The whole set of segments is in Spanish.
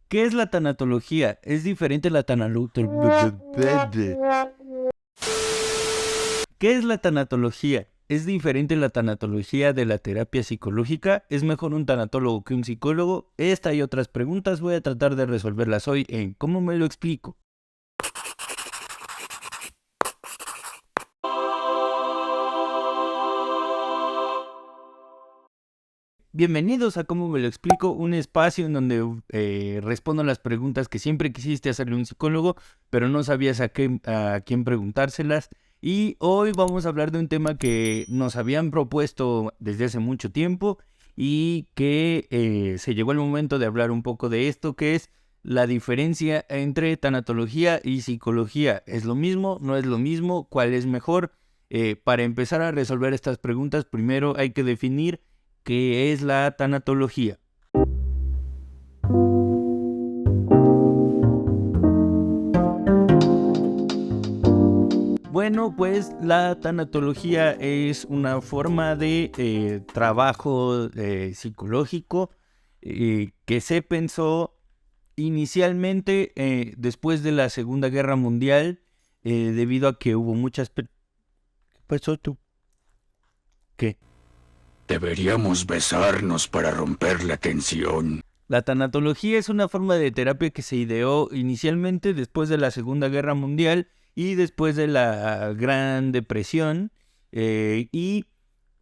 ¿Qué es la tanatología? Es diferente la ¿Qué es la tanatología? ¿Es diferente la tanatología de la terapia psicológica? ¿Es mejor un tanatólogo que un psicólogo? Esta y otras preguntas voy a tratar de resolverlas hoy en ¿Cómo me lo explico? Bienvenidos a Cómo me lo explico, un espacio en donde respondo las preguntas que siempre quisiste hacerle a un psicólogo, pero no sabías a quién preguntárselas. Y hoy vamos a hablar de un tema que nos habían propuesto desde hace mucho tiempo y que se llegó el momento de hablar un poco de esto, que es la diferencia entre tanatología y psicología. ¿Es lo mismo? ¿No es lo mismo? ¿Cuál es mejor? Para empezar a resolver estas preguntas, primero hay que definir ¿qué es la tanatología? Bueno, pues la tanatología es una forma de trabajo psicológico que se pensó inicialmente después de la Segunda Guerra Mundial debido a que hubo muchas... ¿Qué pasó tú? ¿Qué? Deberíamos besarnos para romper la tensión. La tanatología es una forma de terapia que se ideó inicialmente después de la Segunda Guerra Mundial y después de la Gran Depresión y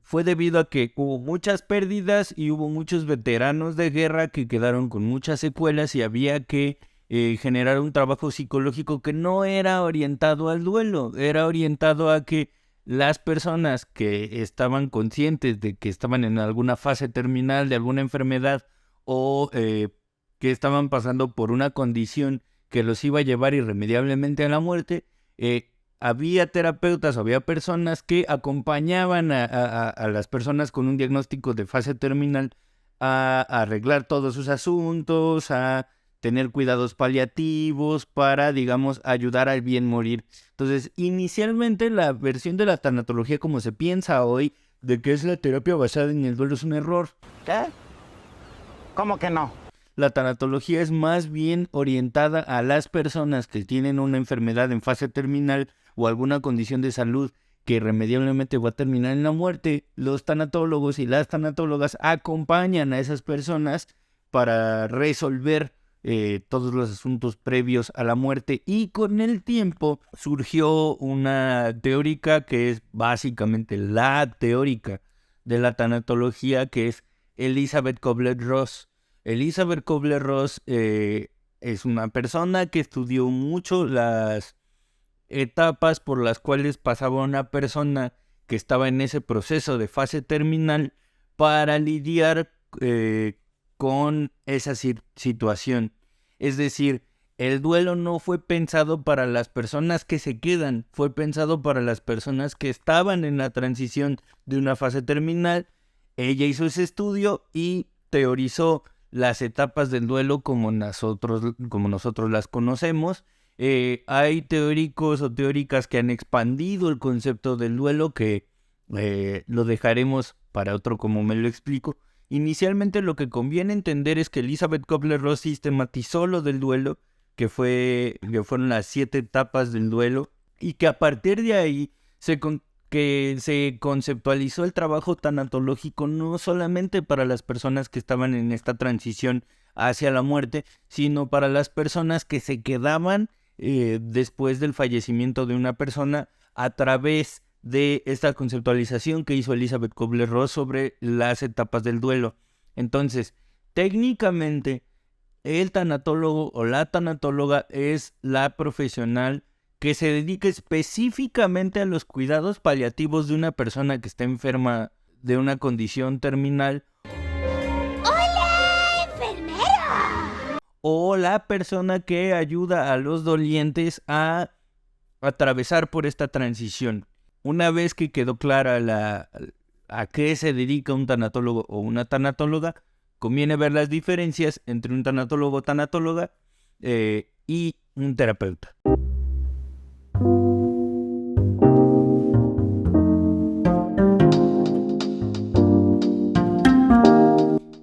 fue debido a que hubo muchas pérdidas y hubo muchos veteranos de guerra que quedaron con muchas secuelas y había que generar un trabajo psicológico que no era orientado al duelo, era orientado a que las personas que estaban conscientes de que estaban en alguna fase terminal de alguna enfermedad o que estaban pasando por una condición que los iba a llevar irremediablemente a la muerte, había terapeutas, había personas que acompañaban a las personas con un diagnóstico de fase terminal a arreglar todos sus asuntos, a tener cuidados paliativos para, digamos, ayudar al bien morir. Entonces, inicialmente la versión de la tanatología como se piensa hoy, de que es la terapia basada en el duelo, es un error. ¿Qué? ¿Cómo que no? La tanatología es más bien orientada a las personas que tienen una enfermedad en fase terminal o alguna condición de salud que irremediablemente va a terminar en la muerte. Los tanatólogos y las tanatólogas acompañan a esas personas para resolver todos los asuntos previos a la muerte, y con el tiempo surgió una teórica que es básicamente la teórica de la tanatología, que es Elizabeth Kubler-Ross. Elizabeth Kubler-Ross es una persona que estudió mucho las etapas por las cuales pasaba una persona que estaba en ese proceso de fase terminal para lidiar con esa situación. Es decir, el duelo no fue pensado para las personas que se quedan, fue pensado para las personas que estaban en la transición de una fase terminal. Ella hizo ese estudio y teorizó las etapas del duelo como nosotros las conocemos. Hay teóricos o teóricas que han expandido el concepto del duelo, que lo dejaremos para otro como me lo explico. Inicialmente lo que conviene entender es que Elizabeth Kubler-Ross sistematizó lo del duelo, que fueron las 7 etapas del duelo, y que a partir de ahí que se conceptualizó el trabajo tanatológico no solamente para las personas que estaban en esta transición hacia la muerte, sino para las personas que se quedaban después del fallecimiento de una persona, a través de esta conceptualización que hizo Elizabeth Kubler-Ross sobre las etapas del duelo. Entonces, técnicamente, el tanatólogo o la tanatóloga es la profesional que se dedica específicamente a los cuidados paliativos de una persona que está enferma de una condición terminal. ¡Hola, enfermero! O la persona que ayuda a los dolientes a atravesar por esta transición. Una vez que quedó clara a qué se dedica un tanatólogo o una tanatóloga, conviene ver las diferencias entre un tanatólogo o tanatóloga y un terapeuta.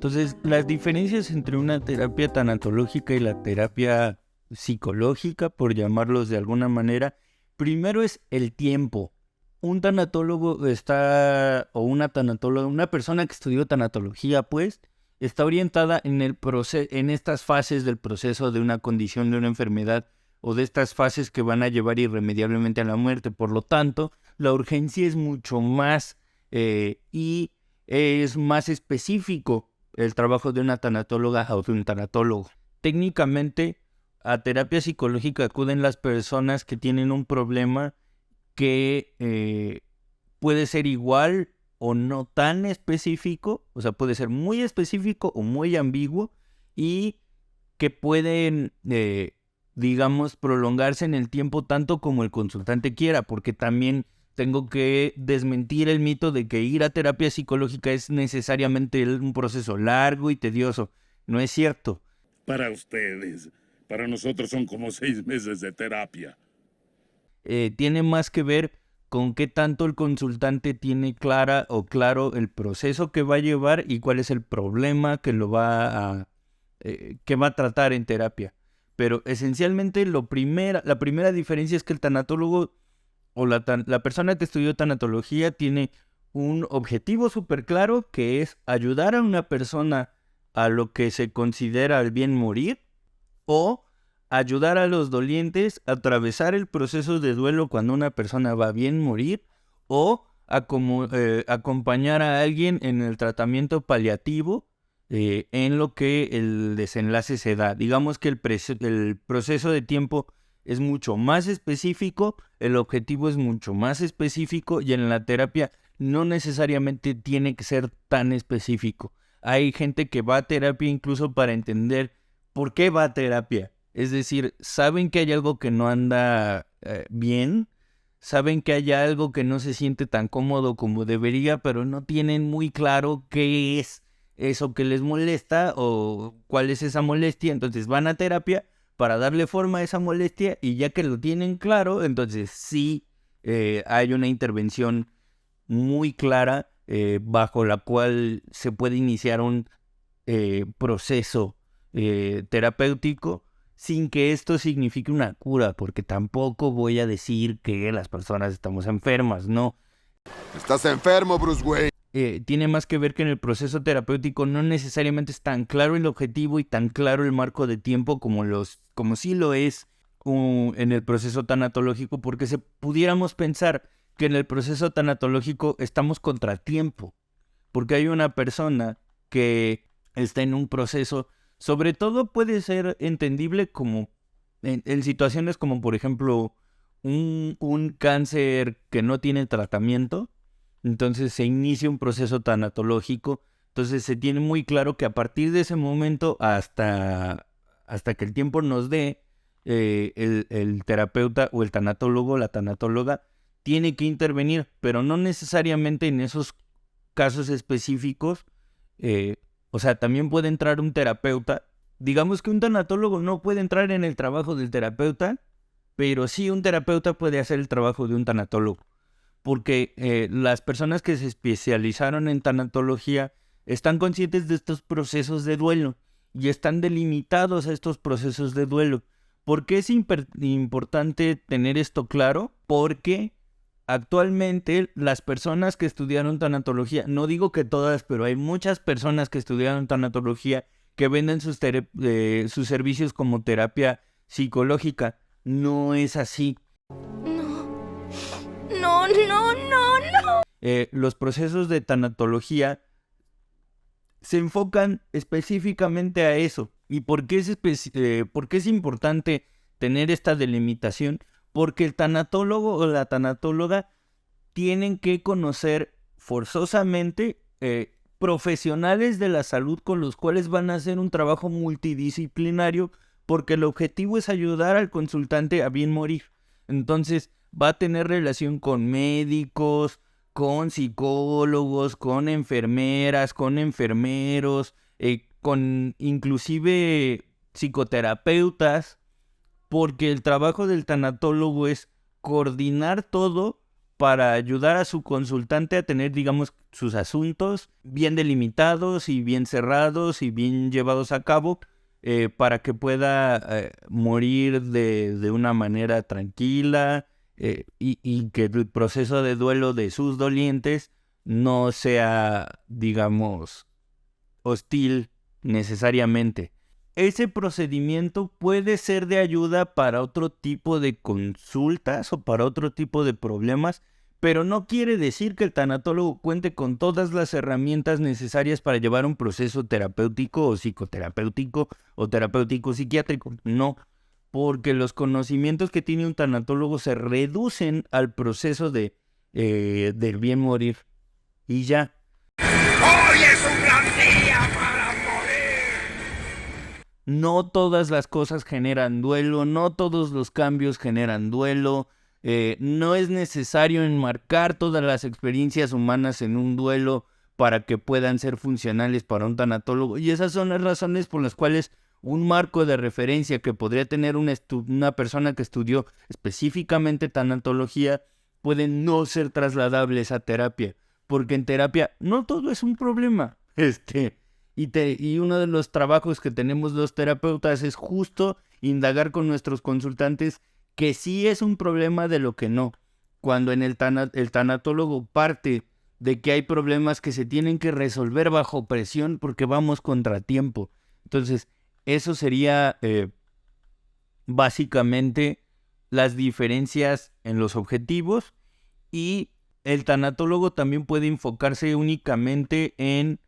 Entonces, las diferencias entre una terapia tanatológica y la terapia psicológica, por llamarlos de alguna manera, primero es el tiempo. Un tanatólogo o una tanatóloga, una persona que estudió tanatología, pues, está orientada en estas fases del proceso de una condición, de una enfermedad, o de estas fases que van a llevar irremediablemente a la muerte. Por lo tanto, la urgencia es mucho más y es más específico el trabajo de una tanatóloga o de un tanatólogo. Técnicamente, a terapia psicológica acuden las personas que tienen un problema que puede ser igual o no tan específico, o sea, puede ser muy específico o muy ambiguo, y que pueden, digamos, prolongarse en el tiempo tanto como el consultante quiera, porque también tengo que desmentir el mito de que ir a terapia psicológica es necesariamente un proceso largo y tedioso. No es cierto. Para ustedes, para nosotros son como 6 meses de terapia. Tiene más que ver con qué tanto el consultante tiene claro el proceso que va a llevar y cuál es el problema que va a tratar en terapia. Pero esencialmente la primera diferencia es que el tanatólogo o la persona que estudió tanatología tiene un objetivo súper claro, que es ayudar a una persona a lo que se considera el bien morir, o ayudar a los dolientes a atravesar el proceso de duelo cuando una persona va a bien morir, o acompañar a alguien en el tratamiento paliativo en lo que el desenlace se da. Digamos que el proceso de tiempo es mucho más específico, el objetivo es mucho más específico, y en la terapia no necesariamente tiene que ser tan específico. Hay gente que va a terapia incluso para entender por qué va a terapia. Es decir, saben que hay algo que no anda bien, saben que hay algo que no se siente tan cómodo como debería, pero no tienen muy claro qué es eso que les molesta o cuál es esa molestia. Entonces van a terapia para darle forma a esa molestia, y ya que lo tienen claro, entonces sí hay una intervención muy clara bajo la cual se puede iniciar un proceso terapéutico sin que esto signifique una cura, porque tampoco voy a decir que las personas estamos enfermas, no. Estás enfermo, Bruce Wayne. Tiene más que ver que en el proceso terapéutico no necesariamente es tan claro el objetivo y tan claro el marco de tiempo como sí lo es en el proceso tanatológico, porque pudiéramos pensar que en el proceso tanatológico estamos contratiempo, porque hay una persona que está en un proceso, sobre todo puede ser entendible como en situaciones como, por ejemplo, un cáncer que no tiene tratamiento. Entonces se inicia un proceso tanatológico. Entonces se tiene muy claro que a partir de ese momento hasta que el tiempo nos dé, el terapeuta o el tanatólogo, la tanatóloga, tiene que intervenir, pero no necesariamente en esos casos específicos. O sea, también puede entrar un terapeuta. Digamos que un tanatólogo no puede entrar en el trabajo del terapeuta, pero sí un terapeuta puede hacer el trabajo de un tanatólogo. Porque las personas que se especializaron en tanatología están conscientes de estos procesos de duelo y están delimitados a estos procesos de duelo. ¿Por qué es importante tener esto claro? Porque actualmente las personas que estudiaron tanatología, no digo que todas, pero hay muchas personas que estudiaron tanatología que venden sus servicios como terapia psicológica. No es así. No. Los procesos de tanatología se enfocan específicamente a eso. ¿Y por qué es importante tener esta delimitación? Porque el tanatólogo o la tanatóloga tienen que conocer forzosamente profesionales de la salud con los cuales van a hacer un trabajo multidisciplinario, porque el objetivo es ayudar al consultante a bien morir. Entonces va a tener relación con médicos, con psicólogos, con enfermeras, con enfermeros, con inclusive psicoterapeutas, porque el trabajo del tanatólogo es coordinar todo para ayudar a su consultante a tener, digamos, sus asuntos bien delimitados y bien cerrados y bien llevados a cabo, para que pueda morir de una manera tranquila, y que el proceso de duelo de sus dolientes no sea, digamos, hostil necesariamente. Ese procedimiento puede ser de ayuda para otro tipo de consultas o para otro tipo de problemas, pero no quiere decir que el tanatólogo cuente con todas las herramientas necesarias para llevar un proceso terapéutico o psicoterapéutico o terapéutico psiquiátrico. No, porque los conocimientos que tiene un tanatólogo se reducen al proceso del bien morir. Y ya. ¡Hoy es un gran día para morir! No todas las cosas generan duelo, no todos los cambios generan duelo. No es necesario enmarcar todas las experiencias humanas en un duelo para que puedan ser funcionales para un tanatólogo. Y esas son las razones por las cuales un marco de referencia que podría tener una persona que estudió específicamente tanatología puede no ser trasladables a terapia. Porque en terapia no todo es un problema. Y uno de los trabajos que tenemos los terapeutas es justo indagar con nuestros consultantes que sí es un problema de lo que no. Cuando en el tanatólogo parte de que hay problemas que se tienen que resolver bajo presión porque vamos contratiempo. Entonces, eso sería básicamente las diferencias en los objetivos, y el tanatólogo también puede enfocarse únicamente en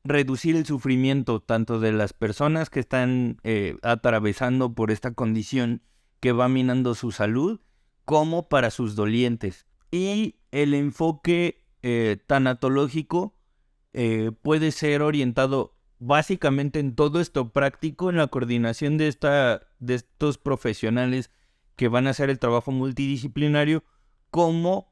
reducir el sufrimiento tanto de las personas que están atravesando por esta condición que va minando su salud, como para sus dolientes. Y el enfoque tanatológico puede ser orientado básicamente en todo esto práctico, en la coordinación de estos profesionales que van a hacer el trabajo multidisciplinario, como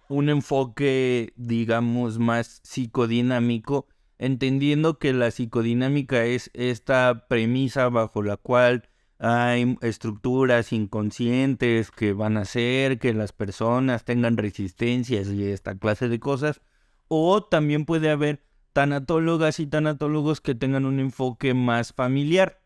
un enfoque, digamos, más psicodinámico, entendiendo que la psicodinámica es esta premisa bajo la cual hay estructuras inconscientes que van a hacer que las personas tengan resistencias y esta clase de cosas, o también puede haber tanatólogas y tanatólogos que tengan un enfoque más familiar,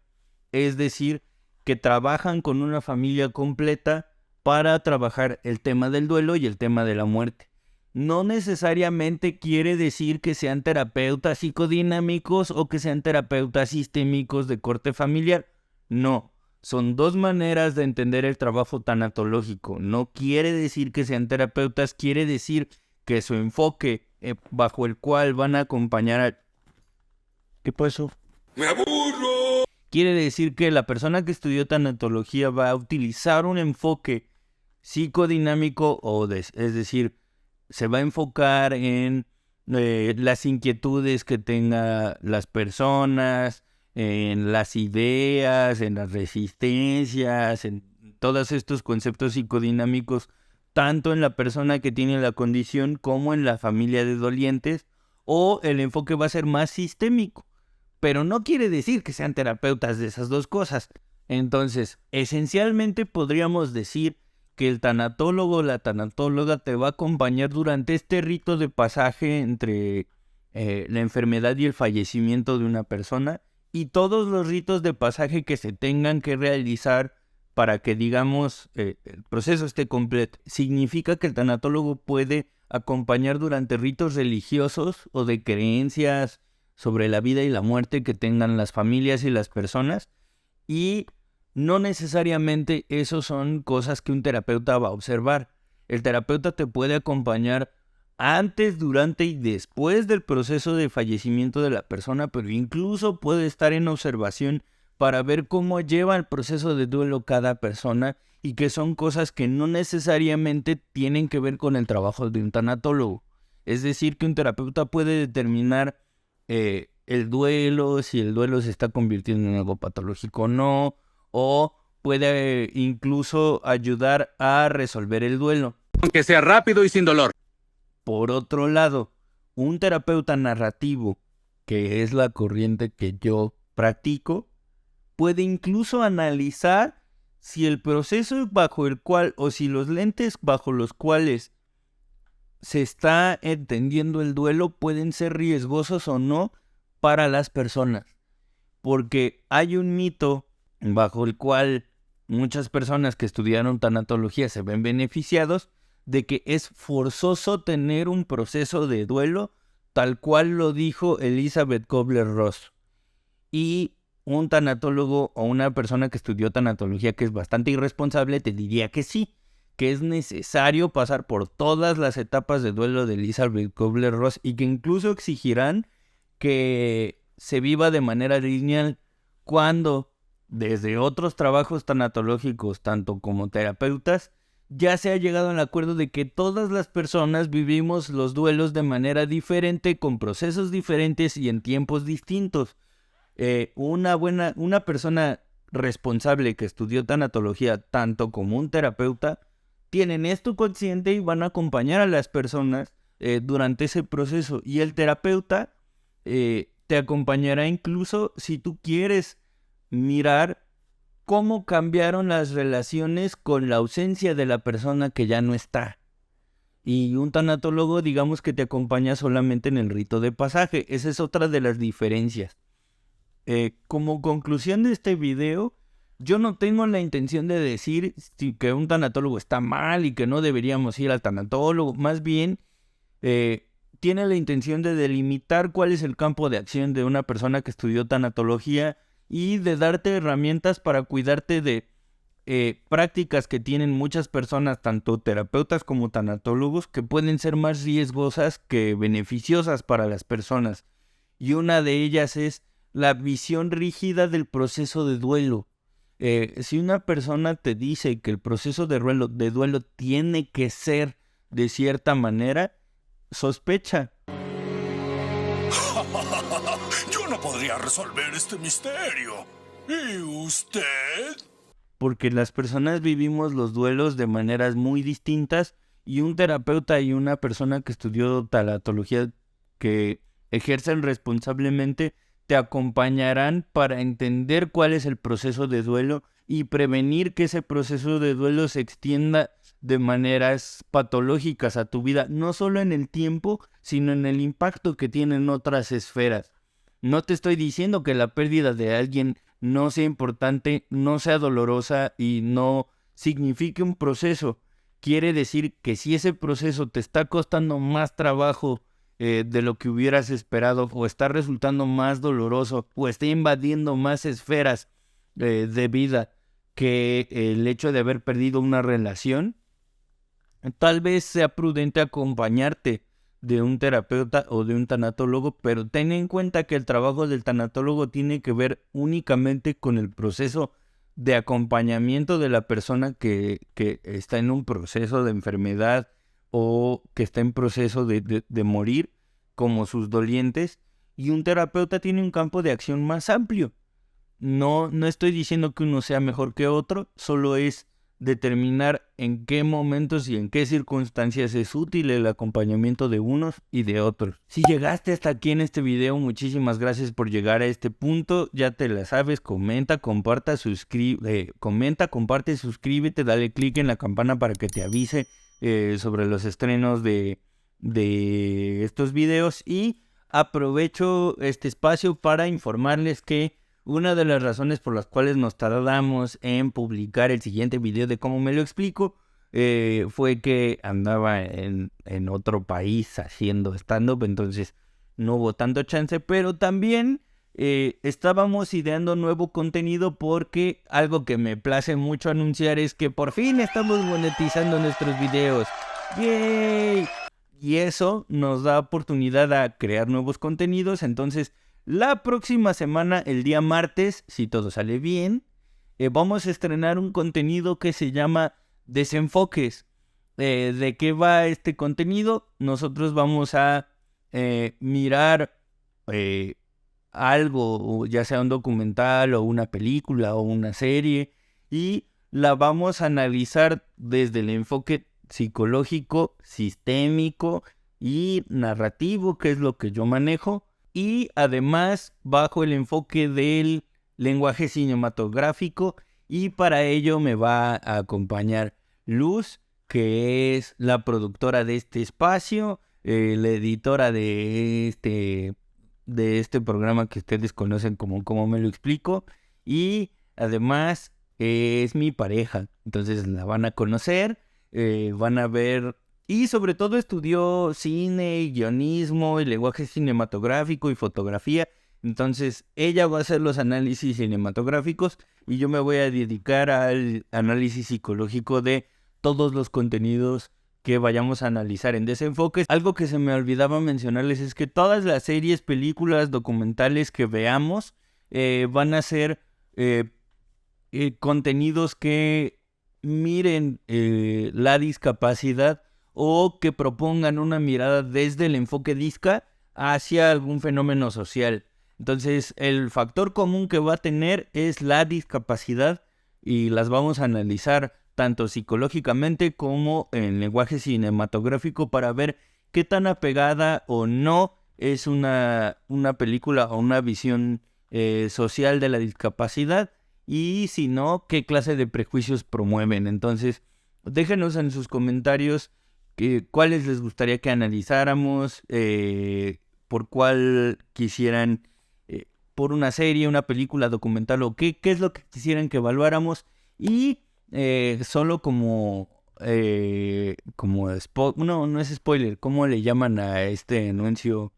es decir, que trabajan con una familia completa para trabajar el tema del duelo y el tema de la muerte. No necesariamente quiere decir que sean terapeutas psicodinámicos o que sean terapeutas sistémicos de corte familiar. No, son dos maneras de entender el trabajo tanatológico. No quiere decir que sean terapeutas, quiere decir que su enfoque bajo el cual van a acompañar a... ¿Qué pasó? ¡Me aburro! Quiere decir que la persona que estudió tanatología va a utilizar un enfoque psicodinámico, es decir, se va a enfocar en las inquietudes que tengan las personas, en las ideas, en las resistencias, en todos estos conceptos psicodinámicos, tanto en la persona que tiene la condición como en la familia de dolientes, o el enfoque va a ser más sistémico. Pero no quiere decir que sean terapeutas de esas dos cosas. Entonces, esencialmente podríamos decir que el tanatólogo o la tanatóloga te va a acompañar durante este rito de pasaje entre la enfermedad y el fallecimiento de una persona, y todos los ritos de pasaje que se tengan que realizar para que, digamos, el proceso esté completo. Significa que el tanatólogo puede acompañar durante ritos religiosos o de creencias sobre la vida y la muerte que tengan las familias y las personas, y no necesariamente eso son cosas que un terapeuta va a observar. El terapeuta te puede acompañar antes, durante y después del proceso de fallecimiento de la persona, pero incluso puede estar en observación para ver cómo lleva el proceso de duelo cada persona, y que son cosas que no necesariamente tienen que ver con el trabajo de un tanatólogo. Es decir, que un terapeuta puede determinar el duelo, si el duelo se está convirtiendo en algo patológico o no, o puede incluso ayudar a resolver el duelo. Aunque sea rápido y sin dolor. Por otro lado, un terapeuta narrativo, que es la corriente que yo practico, puede incluso analizar si el proceso bajo el cual, o si los lentes bajo los cuales se está entendiendo el duelo pueden ser riesgosos o no para las personas. Porque hay un mito bajo el cual muchas personas que estudiaron tanatología se ven beneficiados de que es forzoso tener un proceso de duelo tal cual lo dijo Elizabeth Kubler-Ross. Y un tanatólogo o una persona que estudió tanatología que es bastante irresponsable te diría que sí, que es necesario pasar por todas las etapas de duelo de Elizabeth Kubler-Ross y que incluso exigirán que se viva de manera lineal cuando desde otros trabajos tanatológicos, tanto como terapeutas, ya se ha llegado al acuerdo de que todas las personas vivimos los duelos de manera diferente, con procesos diferentes y en tiempos distintos. Una persona responsable que estudió tanatología, tanto como un terapeuta, tienen esto consciente y van a acompañar a las personas durante ese proceso. Y el terapeuta te acompañará incluso si tú quieres mirar cómo cambiaron las relaciones con la ausencia de la persona que ya no está. Y un tanatólogo, digamos que te acompaña solamente en el rito de pasaje. Esa es otra de las diferencias. Como conclusión de este video, yo no tengo la intención de decir que un tanatólogo está mal y que no deberíamos ir al tanatólogo. Más bien, tiene la intención de delimitar cuál es el campo de acción de una persona que estudió tanatología y de darte herramientas para cuidarte de prácticas que tienen muchas personas, tanto terapeutas como tanatólogos, que pueden ser más riesgosas que beneficiosas para las personas. Y una de ellas es la visión rígida del proceso de duelo. Si una persona te dice que el proceso de duelo tiene que ser de cierta manera, sospecha. Yo no podría resolver este misterio. ¿Y usted? Porque las personas vivimos los duelos de maneras muy distintas y un terapeuta y una persona que estudió tanatología que ejercen responsablemente te acompañarán para entender cuál es el proceso de duelo y prevenir que ese proceso de duelo se extienda de maneras patológicas a tu vida, no solo en el tiempo, sino en el impacto que tiene en otras esferas. No te estoy diciendo que la pérdida de alguien no sea importante, no sea dolorosa y no signifique un proceso. Quiere decir que si ese proceso te está costando más trabajo de lo que hubieras esperado, o está resultando más doloroso, o está invadiendo más esferas de vida que el hecho de haber perdido una relación, tal vez sea prudente acompañarte de un terapeuta o de un tanatólogo, pero ten en cuenta que el trabajo del tanatólogo tiene que ver únicamente con el proceso de acompañamiento de la persona que está en un proceso de enfermedad o que está en proceso de morir, como sus dolientes, y un terapeuta tiene un campo de acción más amplio. No estoy diciendo que uno sea mejor que otro, solo es determinar en qué momentos y en qué circunstancias es útil el acompañamiento de unos y de otros. Si llegaste hasta aquí en este video, muchísimas gracias por llegar a este punto. Ya te la sabes, comenta, comparte, suscríbete, dale click en la campana para que te avise sobre los estrenos de estos videos, y aprovecho este espacio para informarles que una de las razones por las cuales nos tardamos en publicar el siguiente video de cómo me lo explico fue que andaba en otro país haciendo stand-up, entonces no hubo tanto chance, pero también estábamos ideando nuevo contenido porque algo que me place mucho anunciar es que por fin estamos monetizando nuestros videos. ¡Yay! Y eso nos da oportunidad a crear nuevos contenidos. Entonces, la próxima semana, el día martes, si todo sale bien, vamos a estrenar un contenido que se llama Desenfoques. ¿De qué va este contenido? Nosotros vamos a mirar algo, ya sea un documental o una película o una serie, y la vamos a analizar desde el enfoque psicológico, sistémico y narrativo, que es lo que yo manejo, y además bajo el enfoque del lenguaje cinematográfico Y para ello me va a acompañar Luz, que es la productora de este espacio, la editora de este programa que ustedes conocen como ¿Cómo me lo explico? Y además es mi pareja, entonces la van a conocer, van a ver, y sobre todo estudió cine, y guionismo, y lenguaje cinematográfico y fotografía. Entonces ella va a hacer los análisis cinematográficos y yo me voy a dedicar al análisis psicológico de todos los contenidos que vayamos a analizar en Desenfoques. Algo que se me olvidaba mencionarles es que todas las series, películas, documentales que veamos van a ser contenidos que miren la discapacidad o que propongan una mirada desde el enfoque disca hacia algún fenómeno social. Entonces, el factor común que va a tener es la discapacidad y las vamos a analizar tanto psicológicamente como en lenguaje cinematográfico para ver qué tan apegada o no es una película o una visión social de la discapacidad y si no, qué clase de prejuicios promueven. Entonces, déjenos en sus comentarios cuáles les gustaría que analizáramos, por cuál quisieran, por una serie, una película, documental o qué es lo que quisieran que evaluáramos y solo como no es spoiler, ¿cómo le llaman a este anuncio?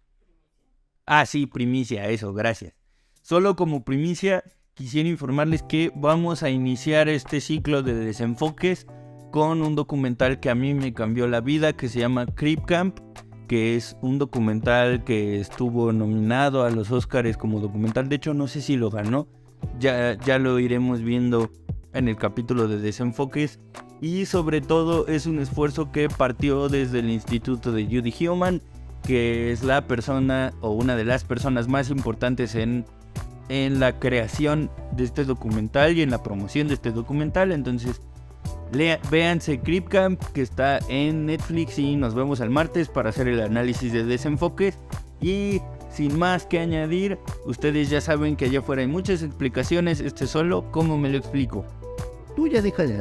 Ah, sí, primicia, eso, gracias. Solo como primicia quisiera informarles que vamos a iniciar este ciclo de Desenfoques con un documental que a mí me cambió la vida, que se llama Creep Camp, que es un documental que estuvo nominado a los Óscares como documental. De hecho, no sé si lo ganó. Ya lo iremos viendo en el capítulo de Desenfoques. Y sobre todo es un esfuerzo que partió desde el Instituto de Judy Heumann, que es la persona o una de las personas más importantes en la creación de este documental y en la promoción de este documental. Entonces, véanse Creep Camp, que está en Netflix, y nos vemos el martes para hacer el análisis de Desenfoques. Y sin más que añadir, ustedes ya saben que allá afuera hay muchas explicaciones. Este solo, ¿cómo me lo explico? Tú ya deja de